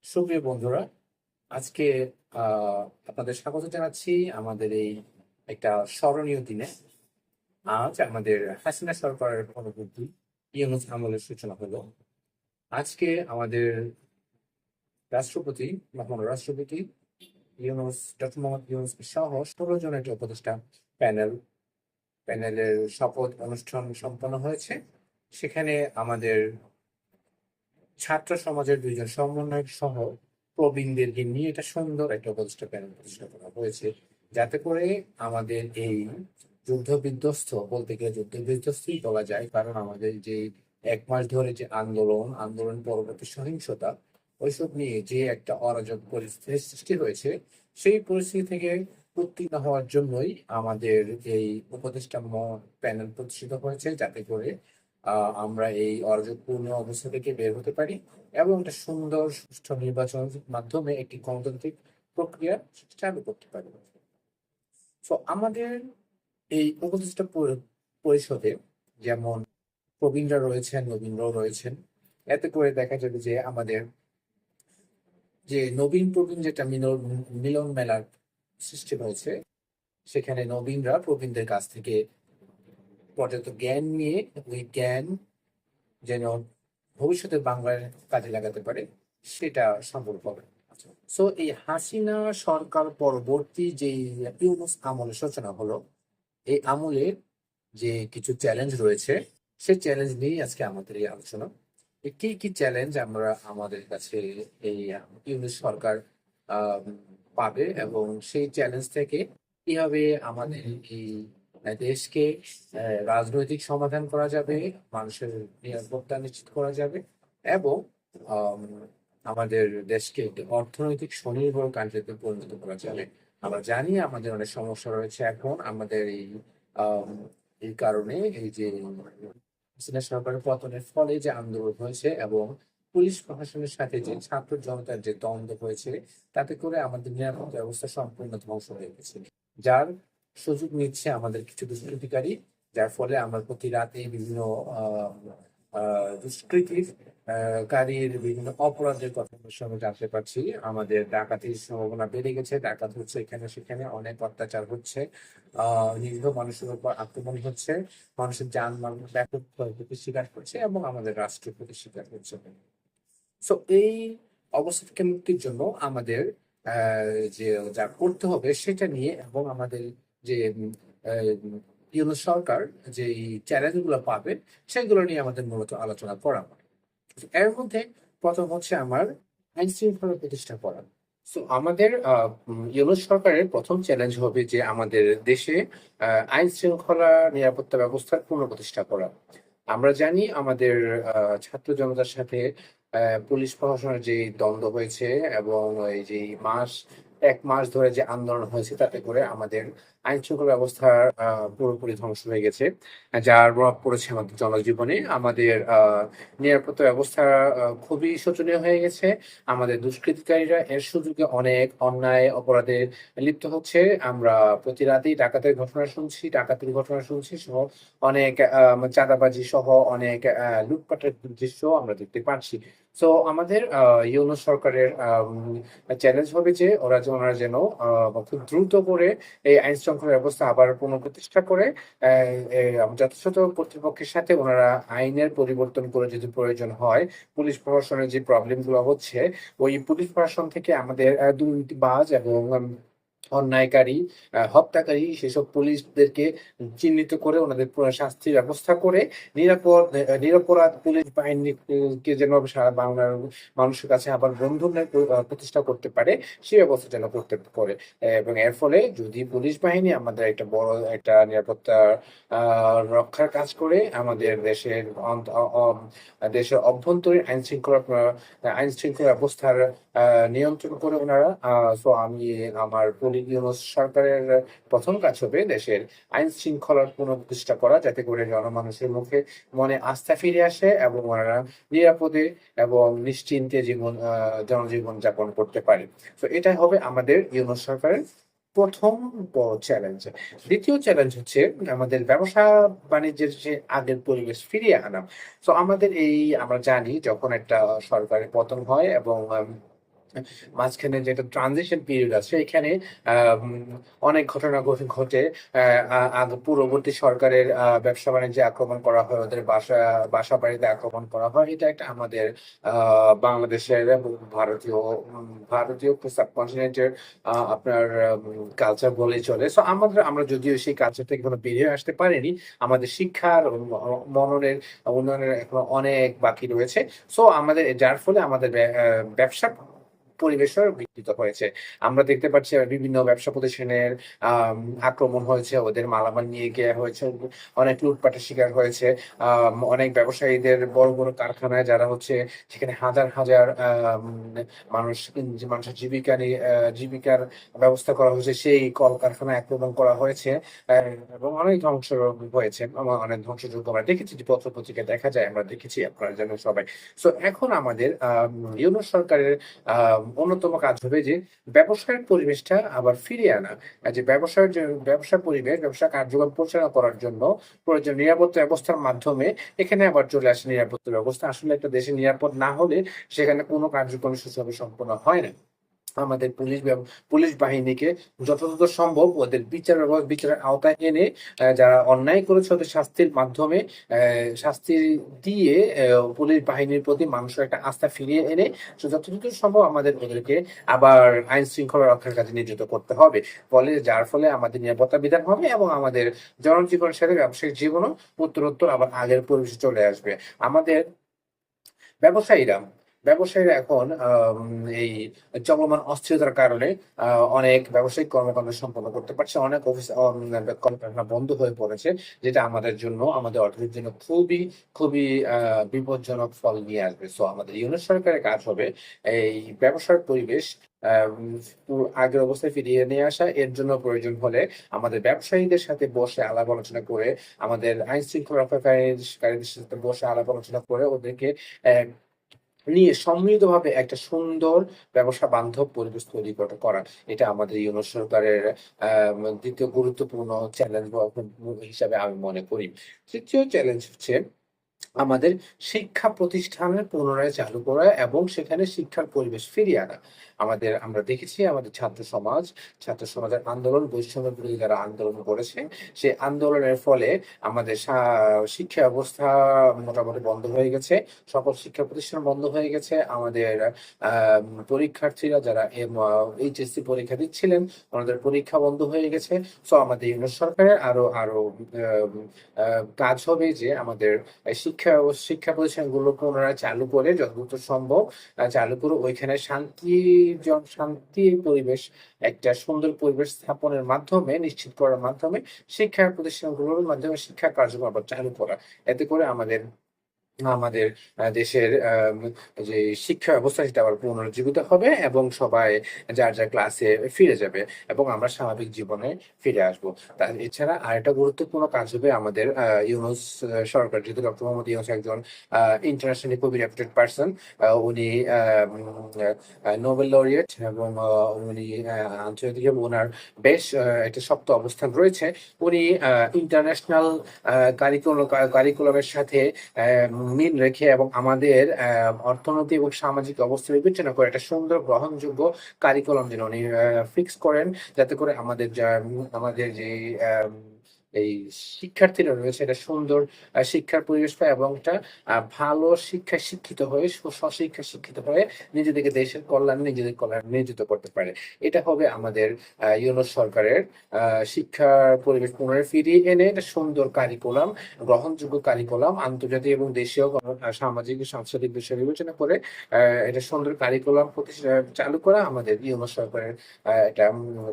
সুপ্রিয় বন্ধুরা, আজকে আপনাদের স্বাগত জানাচ্ছি আমাদের এই একটা স্মরণীয় দিনে। আজ আমাদের হাসিনা সরকারের পরবর্তী ইউনূস আমলের সূচনা হলো। আজকে আমাদের রাষ্ট্রপতি, মহামান্য রাষ্ট্রপতি ডক্টর মোহাম্মদ ইউনূস সহ 16 জনের একটা উপদেষ্টা প্যানেলের শপথ অনুষ্ঠান সম্পন্ন হয়েছে। সেখানে আমাদের ছাত্র সমাজের দুইজন সমন্বয়ক সহ প্রবীণদেরকে নিয়ে এটা সুন্দর একটা উপদেষ্টা প্যানেল প্রতিষ্ঠা করা হয়েছে, যাতে করে আমাদের এই যুদ্ধ বিধ্বস্ত, বলতে গেলে যুদ্ধ বিধ্বস্তই বলা যায়, কারণ আমাদের যে 1 মাস ধরে যে আন্দোলন পরবর্তী সহিংসতা, ওইসব নিয়ে যে একটা অরাজক পরিস্থিতির সৃষ্টি হয়েছে, সেই পরিস্থিতি থেকে উত্তীর্ণ হওয়ার জন্যই আমাদের এই উপদেষ্টা প্যানেল প্রতিষ্ঠিত হয়েছে, যাতে করে আমরা এই অরাজকপূর্ণ অবস্থা থেকে বের হতে পারি এবং একটা সুন্দর সুষ্ঠু নির্বাচনের মাধ্যমে একটি গণতান্ত্রিক প্রক্রিয়া চালু করতে পারি। তো আমাদের এই উপদেষ্টা পরিষদে যেমন প্রবীণরা রয়েছেন, নবীনরাও রয়েছেন। এতে করে দেখা যাবে যে আমাদের যে নবীন প্রবীণ যেটা মিলন মেলার সৃষ্টি হয়েছে, সেখানে নবীনরা প্রবীণদের কাছ থেকে পর্যাপ্ত জ্ঞান নিয়ে ওই জ্ঞান যেন ভবিষ্যতে বাংলার কাজে লাগাতে পারে, সেটা সম্ভব হবে। সো এই হাসিনা সরকার পরবর্তী যে ইউনূস আমলের সূচনা হলো, এই আমলে যে কিছু চ্যালেঞ্জ রয়েছে, সেই চ্যালেঞ্জ নিয়েই আজকে আমাদের এই আলোচনা। কি কি চ্যালেঞ্জ আমরা আমাদের কাছে এই ইউনূস সরকার আহ পাবে, এবং সেই চ্যালেঞ্জ থেকে কিভাবে আমাদের এই দেশকে রাজনৈতিক সমাধান করা যাবে, মানুষের নিরাপত্তা নিশ্চিত করা যাবে, এবং আম, আমাদের দেশকে একটি অর্থনৈতিক স্বনির্ভর কান্ট্রিতে পরিণত করা যাবে। আমরা জানি আমাদের অনেক সমস্যা রয়েছে এখন আমাদের আম, এই কারণে, এই যে হাসিনা সরকারের পতনের ফলে যে আন্দোলন হয়েছে এবং পুলিশ প্রশাসনের সাথে যে ছাত্র জনতার যে দ্বন্দ্ব হয়েছে, তাতে করে আমাদের নিরাপত্তা ব্যবস্থা সম্পূর্ণ ধ্বংস হয়ে গেছে, যার সুযোগ নিচ্ছে আমাদের কিছু দুষ্কৃতিকারী, যার ফলে আমরা প্রতি রাতে বিভিন্ন আহ দুষ্কৃতির কারীর বিভিন্ন অপরাধের কথা সঙ্গে জানতে পারছি। আমাদের ডাকাতির সম্ভাবনা বেড়ে গেছে, ডাকাত হচ্ছে এখানে সেখানে, অনেক অত্যাচার হচ্ছে, নিরীহ মানুষের উপর আক্রমণ হচ্ছে, মানুষের যানবাহন ব্যাপক ক্ষয়ক্ষতির শিকার করছে এবং আমাদের রাষ্ট্র ক্ষতির শিকার হচ্ছে। সো এই অবস্থা থেকে মুক্তির জন্য আমাদের যে যা করতে হবে সেটা নিয়ে, এবং আমাদের যে ইউনূস সরকার যে চ্যালেঞ্জ গুলো পাবে, সেগুলো নিয়ে আমাদের মূলত আলোচনা করা হয়। এর মধ্যে প্রথম হচ্ছে আমার আইন শৃঙ্খলা প্রতিষ্ঠা করা। তো আমাদের ইউনূস সরকারের প্রথম চ্যালেঞ্জ হবে যে আমাদের দেশে আইন শৃঙ্খলা নিরাপত্তা ব্যবস্থার পুনঃপ্রতিষ্ঠা করা। আমরা জানি আমাদের ছাত্র জনতার সাথে পুলিশ প্রশাসনের যে দ্বন্দ্ব হয়েছে, এবং এই যে 1 মাস ধরে যে আন্দোলন হয়েছে, তাতে করে আমাদের আইন শৃঙ্খলা ব্যবস্থা পুরোপুরি ধ্বংস হয়ে গেছে, যার প্রভাব পড়েছে আমাদের জনজীবনে। আমাদের নিরাপত্তা ব্যবস্থা খুবই শোচনীয় হয়ে গেছে। আমাদের দুষ্কৃতিকারীরা এর সুযোগে অনেক অন্যায় অপরাধে লিপ্ত হচ্ছে। আমরা প্রতি রাতেই ডাকাতির ঘটনা শুনছি সহ অনেক চাঁদাবাজি সহ অনেক লুটপাটের দৃশ্য আমরা দেখতে পাচ্ছি। তো আমাদের ইউনূস সরকারের চ্যালেঞ্জ হবে যে ওনারা যেন খুব দ্রুত করে এই আইন শৃঙ্খলা ব্যবস্থা আবার পুনঃপ্রতিষ্ঠা করে যথাযথ কর্তৃপক্ষের সাথে ওনারা আইনের পরিবর্তন করে, যদি প্রয়োজন হয়, পুলিশ প্রশাসনের যে প্রবলেম গুলো হচ্ছে, ওই পুলিশ প্রশাসন থেকে আমাদের দুর্নীতিবাজ এবং অন্যায়কারী, হত্যাকারী সেসব পুলিশদেরকে চিহ্নিত করে ওনাদের শাস্তির ব্যবস্থা করে নিরপরাধ পুলিশ বাহিনীকে যেন সারা বাংলার মানুষের কাছে আবার বন্ধুত্বের প্রতিষ্ঠা করতে পারে, সেই ব্যবস্থা যেন করতে পারে। এবং এর ফলে যদি পুলিশ বাহিনী আমাদের একটা বড় একটা নিরাপত্তা রক্ষার কাজ করে, আমাদের দেশের অভ্যন্তরীণ আইন শৃঙ্খলা ব্যবস্থার নিয়ন্ত্রণ করে ওনারা। তো আমি আমার ইউনূস সরকারের প্রথম কাজ হবে দেশের আইন শৃঙ্খলার পুনঃপ্রতিষ্ঠা করা, যাতে করে জনমানুষের মনে আস্থা ফিরে আসে এবং ওনারা নিরাপদে এবং নিশ্চিন্তে জনজীবন যাপন করতে পারে। তো এটাই হবে আমাদের ইউনূস সরকারের প্রথম বড় চ্যালেঞ্জ। দ্বিতীয় চ্যালেঞ্জ হচ্ছে আমাদের ব্যবসা বাণিজ্যের যে আগের পরিবেশ ফিরিয়ে আনা। তো আমরা জানি যখন একটা সরকারের পতন হয় এবং মাঝখানে যেটা ট্রানজিশন পিরিয়ড আছে এখানে অনেক ঘটনা ঘটে। পূর্ববর্তী সরকারের ব্যবসা বাণিজ্যে আক্রমণ করা হয়, ওদের বাসা বাড়িতে আক্রমণ করা হয়। এটা একটা আমাদের বাংলাদেশের এবং ভারতীয় সাবকন্টিনেন্টের আপনার কালচার বলেই চলে। সো আমরা যদিও সেই কালচার থেকে কোনো বেরিয়ে আসতে পারিনি, আমাদের শিক্ষার মননের উন্নয়নের এখনো অনেক বাকি রয়েছে। সো আমাদের যার ফলে আমাদের ব্যবসা পরিবেশও বিকৃত হয়েছে। আমরা দেখতে পাচ্ছি বিভিন্ন ব্যবসা প্রতিষ্ঠানের আম, আক্রমণ হয়েছে, ওদের মালামাল নিয়ে গিয়ে হয়েছে, অনেক লুটপাটের শিকার হয়েছে। অনেক ব্যবসায়ীদের বড় বড় কারখানায় যারা হচ্ছে, সেখানে হাজার হাজার মানুষের জীবিকার ব্যবস্থা করা হয়েছে, সেই কলকারখানায় আক্রমণ করা হয়েছে। এবং অনেক ধ্বংস হয়েছে, অনেক ধ্বংসযোগ্য আমরা দেখেছি, যে পত্র পত্রিকায় দেখা যায়, আমরা দেখেছি, আপনারা জানেন সবাই। সো এখন আমাদের ইউনূস সরকারের অন্যতম কাজ হবে যে ব্যবসায়ের পরিবেশটা আবার ফিরিয়ে আনা। যে ব্যবসা পরিবেশ, ব্যবসা কার্যক্রম পরিচালনা করার জন্য প্রয়োজন নিরাপত্তা ব্যবস্থার মাধ্যমে এখানে আবার চলে আসে নিরাপত্তা ব্যবস্থা। আসলে একটা দেশে নিরাপদ না হলে সেখানে কোনো কার্যক্রম সুষ্ঠুভাবে সম্পন্ন হয় না। আমাদের পুলিশ বাহিনীকে যতদূর সম্ভব ওদের বিচারের আওতায় এনে যারা অন্যায় করেছে ওদের শাস্তির মাধ্যমে শাস্তি দিয়ে পুলিশ বাহিনীর প্রতি মানুষের একটা আস্থা ফিরিয়ে এনে যতদূর সম্ভব আমাদের ওদেরকে আবার আইন শৃঙ্খলা রক্ষার কাজে নিয়োজিত করতে হবে। যার ফলে আমাদের নিরাপত্তা বিধান হবে এবং আমাদের জনজীবনের সাথে ব্যবসায়িক জীবনও উত্তরোত্তর আবার আগের পরিবেশে চলে আসবে। আমাদের ব্যবসায়ীরা ব্যবসায়ীরা এখন এই চলমান অস্থিরতার কারণে অনেক ব্যবসায়িক কর্মকাণ্ড সম্পন্ন করতে পারছে, অনেক অফিস কলকারখানা বন্ধ হয়ে পড়েছে, যেটা আমাদের জন্য, আমাদের অর্থনীতির জন্য খুবই খুবই বিপজ্জনক ফল নিয়ে আসবে। সো আমাদের ইউনিট সরকারের কাজ হবে এই ব্যবসার পরিবেশ আগের অবস্থায় ফিরিয়ে নিয়ে আসা। এর জন্য প্রয়োজন হলে আমাদের ব্যবসায়ীদের সাথে বসে আলাপ আলোচনা করে, আমাদের আইন শৃঙ্খলা রক্ষাকারীদের সাথে বসে আলাপ আলোচনা করে ওদেরকে নিয়ে সম্মিলিতভাবে একটা সুন্দর ব্যবসা বান্ধব পরিবেশ তৈরি করা। এটা আমাদের ইউনূস সরকারের দ্বিতীয় গুরুত্বপূর্ণ চ্যালেঞ্জ হিসাবে আমি মনে করি। তৃতীয় চ্যালেঞ্জ হচ্ছে আমাদের শিক্ষা প্রতিষ্ঠানের পুনরায় চালু করা এবং সেখানে শিক্ষার পরিবেশ ফিরিয়ে আনা। আমরা দেখেছি আমাদের ছাত্র সমাজের আন্দোলন, বৈষম্যের বিরুদ্ধে যারা আন্দোলন করেছে, সেই আন্দোলনের ফলে আমাদের শিক্ষা ব্যবস্থা মোটামুটি বন্ধ হয়ে গেছে, সকল শিক্ষা প্রতিষ্ঠান বন্ধ হয়ে গেছে। আমাদের পরীক্ষার্থীরা যারা এইচএসসি পরীক্ষা দিচ্ছিলেন, ওনাদের পরীক্ষা বন্ধ হয়ে গেছে। সো আমাদের ইউনিট সরকারের আরো আরো কাজ হবে যে আমাদের শিক্ষা প্রতিষ্ঠানগুলো পুনরায় চালু করে, যতদূর সম্ভব চালু করে ওইখানে শান্তির পরিবেশ, একটা সুন্দর পরিবেশ স্থাপনের মাধ্যমে, নিশ্চিত করার মাধ্যমে শিক্ষা প্রতিষ্ঠানগুলোর মাধ্যমে শিক্ষা কার্যক্রম আবার চালু করা। এতে করে আমাদের আমাদের দেশের যে শিক্ষা ব্যবস্থা সেটা আবার পুনরুজ্জীবিত হবে এবং সবাই যার যার ক্লাসে ফিরে যাবে এবং আমরা স্বাভাবিক জীবনে ফিরে আসবো। এছাড়া আরেকটা গুরুত্বপূর্ণ কাজ হবে আমাদের ইউনূস সরকার, যেহেতু ডক্টর মোহাম্মদ ইউনূস একজন ইন্টারন্যাশনালি খুবই রেপুটেড পার্সন, উনি নোবেল লরিয়েট এবং উনি আন্তর্জাতিক, ওনার বেশ একটা শক্ত অবস্থান রয়েছে। উনি ইন্টারন্যাশনাল কারিকুলামের সাথে মিল রেখে এবং আমাদের অর্থনৈতিক এবং সামাজিক অবস্থা বিবেচনা করে একটা সুন্দর গ্রহণযোগ্য কারিকুলাম যেন উনি ফিক্স করেন, যাতে করে আমাদের যে এই শিক্ষার্থীরা রয়েছে এটা সুন্দর শিক্ষার পরিবেশ পায় এবং একটা ভালো শিক্ষায় শিক্ষিত হয়ে, স্বশিক্ষায় শিক্ষিত হয়ে নিজেদেরকে দেশের কল্যাণে নিজেদের কল্যাণে নিয়োজিত করতে পারে। এটা হবে আমাদের ইউনূস সরকারের শিক্ষার পরিবেশ পুনরায় ফিরিয়ে এনে একটা সুন্দর কারিকুলাম, গ্রহণযোগ্য কারিকুলাম, আন্তর্জাতিক এবং দেশীয় সামাজিক সাংস্কৃতিক বিষয় বিবেচনা করে এটা সুন্দর কারিকুলাম চালু করা আমাদের ইউনূস সরকারের একটা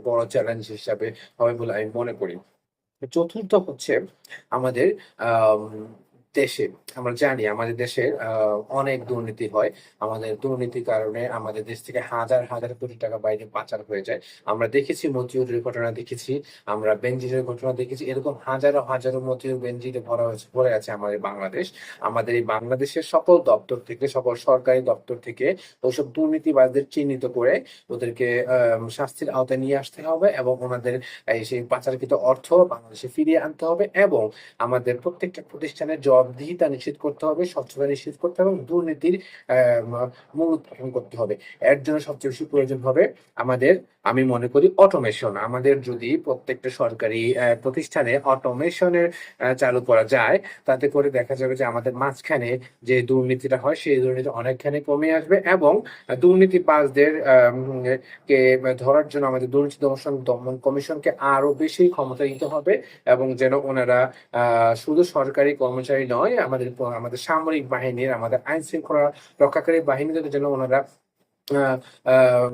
বড় চ্যালেঞ্জ হিসাবে হবে বলে আমি মনে করি। চতুর্থ হচ্ছে আমাদের আম, দেশে, আমরা জানি আমাদের দেশের অনেক দুর্নীতি হয়। আমাদের দুর্নীতির কারণে আমাদের দেশ থেকে হাজার হাজার কোটি টাকা বাইরে পাচার হয়ে যায়। আমরা দেখেছি মতিউরের ঘটনা দেখেছি, আমরা বেনজিরের ঘটনা দেখেছি, এরকম হাজারো হাজারো মতিউর বেনজিরে ভরে আছে আমাদের বাংলাদেশ। আমাদের এই বাংলাদেশের সকল দপ্তর থেকে, সকল সরকারি দপ্তর থেকে ওইসব দুর্নীতিবাজদের চিহ্নিত করে ওদেরকে শাস্তির আওতায় নিয়ে আসতে হবে এবং ওনাদের সেই পাচারকৃত অর্থ বাংলাদেশে ফিরিয়ে আনতে হবে এবং আমাদের প্রত্যেকটা প্রতিষ্ঠানের জবাবদিহিতা নিশ্চিত করতে হবে, স্বচ্ছতা নিশ্চিত করতে হবে এবং দুর্নীতির মূল উৎপাদন করতে হবে। এর জন্য সবচেয়ে বেশি প্রয়োজন হবে আমাদের, আমি মনে করি, অটোমেশন। আমাদের যদি প্রত্যেকটা সরকারি প্রতিষ্ঠানে অটোমেশনের চালু করা যায়, তাতে করে দেখা যাবে যে আমাদের মাঝখানে যে দুর্নীতিটা হয় সেই দুর্নীতি অনেকখানি কমে আসবে এবং দুর্নীতিবাজদের কে ধরার জন্য আমাদের দুর্নীতি দমন কমিশনকে আরো বেশি ক্ষমতা দিতে হবে এবং যেন ওনারা শুধু সরকারি কর্মচারী নয়, আমাদের আমাদের সামরিক বাহিনীর, আমাদের আইন শৃঙ্খলা রক্ষাকারী বাহিনীদের যেন ওনারা আহ, আহ,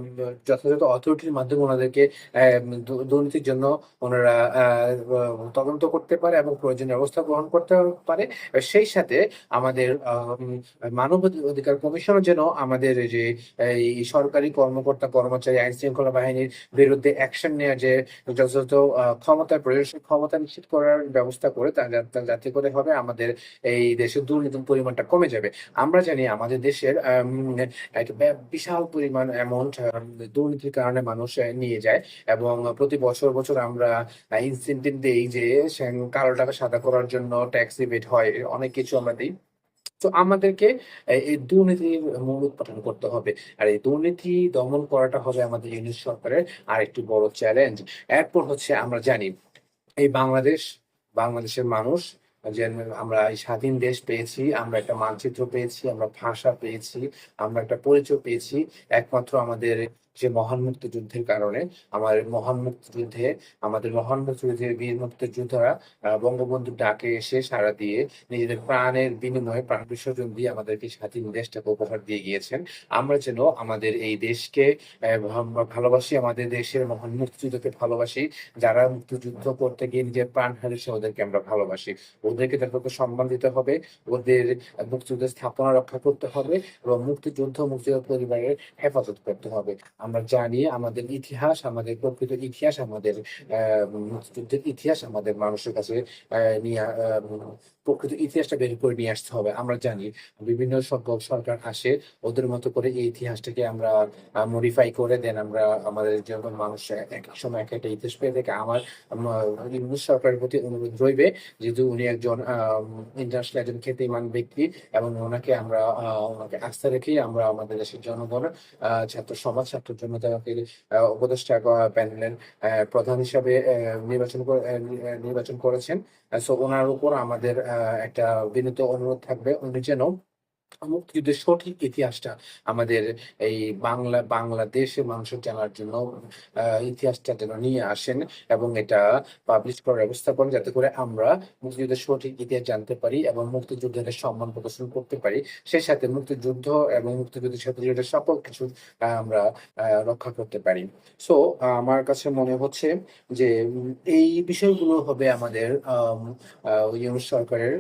যথাযথ অথরিটির মাধ্যমে ওনাদেরকে দুর্নীতির জন্য ওনারা তদন্ত করতে পারে এবং প্রয়োজনীয় ব্যবস্থা গ্রহণ করতে পারে। সেই সাথে আমাদের মানব অধিকার কমিশনও যেন আমাদের যে এই সরকারি কর্মকর্তা কর্মচারী আইন শৃঙ্খলা বাহিনীর বিরুদ্ধে অ্যাকশন নেওয়ার যে যথাযথ ক্ষমতা প্রয়োজন ক্ষমতা নিশ্চিত করার ব্যবস্থা করে যাতে করে হবে আমাদের এই দেশের দুর্নীতির পরিমাণটা কমে যাবে। আমরা জানি আমাদের দেশের একটা বিশাল পরিমাণ অ্যামাউন্ট দুর্নীতির কারণে মানুষ নিয়ে যায় এবং প্রতি বছর বছর আমরা ইনসেন্টিভ দেই যে কালো টাকা সাদা করার জন্য ট্যাক্স রিবেট হয়, অনেক কিছু আমরা দিই। তো আমাদেরকে এই দুর্নীতির মূল উৎপাদন করতে হবে। আর এই দুর্নীতি দমন করাটা হবে আমাদের ইউনিট সরকারের আরেকটি বড় চ্যালেঞ্জ। এরপর হচ্ছে আমরা জানি এই বাংলাদেশের মানুষ যে আমরা এই স্বাধীন দেশ পেয়েছি, আমরা একটা মানচিত্র পেয়েছি, আমরা ভাষা পেয়েছি, আমরা একটা পরিচয় পেয়েছি একমাত্র আমাদের যে মহান মুক্তিযুদ্ধের কারণে। আমাদের মহান মুক্তিযুদ্ধের বীর মুক্তিযোদ্ধারা বঙ্গবন্ধুর ডাকে এসে সাড়া দিয়ে নিজেদের প্রাণের বিনিময়ে প্রাণ বিসর্জন দিয়ে আমাদেরকে স্বাধীন দেশটাকে উপহার দিয়ে গিয়েছেন। আমরা যেন আমাদের এই দেশকে ভালোবাসি, আমাদের দেশের মহান মুক্তিযুদ্ধকে ভালোবাসি। যারা মুক্তিযুদ্ধ করতে গিয়ে নিজের প্রাণ হারিয়েছে ওদেরকে আমরা ভালোবাসি, ওদেরকে তাদেরকে সম্মান দিতে হবে, ওদের মুক্তিযুদ্ধের স্থাপনা রক্ষা করতে হবে এবং মুক্তিযোদ্ধা পরিবারের হেফাজত করতে হবে। আমরা জানি আমাদের ইতিহাস, আমাদের প্রকৃত ইতিহাস, আমাদের মুক্তিযুদ্ধের ইতিহাস আমাদের মানুষের কাছে নিয়ে প্রকৃত ইতিহাসটা বের করে নিয়ে আসতে হবে। আমরা জানি বিভিন্ন সব সরকার আসে, ওদের মতো করে এই ইতিহাসটাকে আমরা মডিফাই করে দেন। আমরা আমাদের যখন মানুষ এক এক সময় এক একটা ইতিহাস পেয়ে থাকে। আমার ইউনূস সরকারের প্রতি অনুরোধ রইবে, যেহেতু উনি একজন ইন্টারন্যাশনাল একজন খ্যাতিমান ব্যক্তি এবং ওনাকে আস্থা রেখেই আমরা আমাদের দেশের জনগণ, ছাত্র সমাজ, ছাত্র জনতাকে উপদেষ্টা প্যানেলের প্রধান হিসাবে নির্বাচন করেছেন। সো ওনার উপর আমাদের একটা বিনীত অনুরোধ থাকবে, উনি যেন মুক্তিযুদ্ধের সঠিক ইতিহাসটা আমাদের এই বাংলাদেশের মানুষের জানার জন্য ইতিহাসটা যেন নিয়ে আসেন এবং এটা পাবলিশ করার ব্যবস্থা করেন, যাতে করে আমরা মুক্তিযুদ্ধের সঠিক ইতিহাস জানতে পারি এবং মুক্তিযুদ্ধের সম্মান প্রদর্শন করতে পারি। সেই সাথে মুক্তিযুদ্ধ এবং মুক্তিযুদ্ধের সাথে জড়িত সকল কিছু আমরা রক্ষা করতে পারি। সো আমার কাছে মনে হচ্ছে যে এই বিষয়গুলো হবে আমাদের ইউনূস সরকারের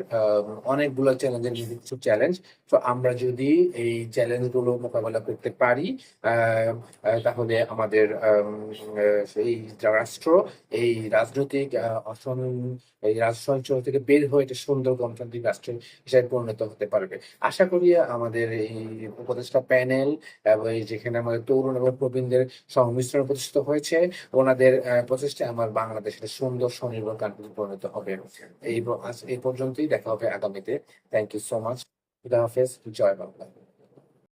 অনেকগুলো চ্যালেঞ্জের কিছু চ্যালেঞ্জ। তো আমরা যদি এই চ্যালেঞ্জ গুলো মোকাবেলা করতে পারি তাহলে আমাদের এই রাষ্ট্র এই রাজনৈতিক এই রাজতন্ত্র থেকে বের হয়ে একটা সুন্দর গণতান্ত্রিক রাষ্ট্র হিসেবে পরিণত হতে পারবে। আশা করি আমাদের এই উপদেষ্টা প্যানেল এবং যেখানে আমাদের তরুণ এবং প্রবীণদের সংমিশ্রণ প্রতিষ্ঠিত হয়েছে, ওনাদের প্রচেষ্টায় আমার বাংলাদেশের সুন্দর স্বনির্ভর কান্ট্রি পরিণত হবে। এই পর্যন্তই, দেখা হবে আগামীতে। Thank you so much. খুদা হাফেজ, জয় বাংলা।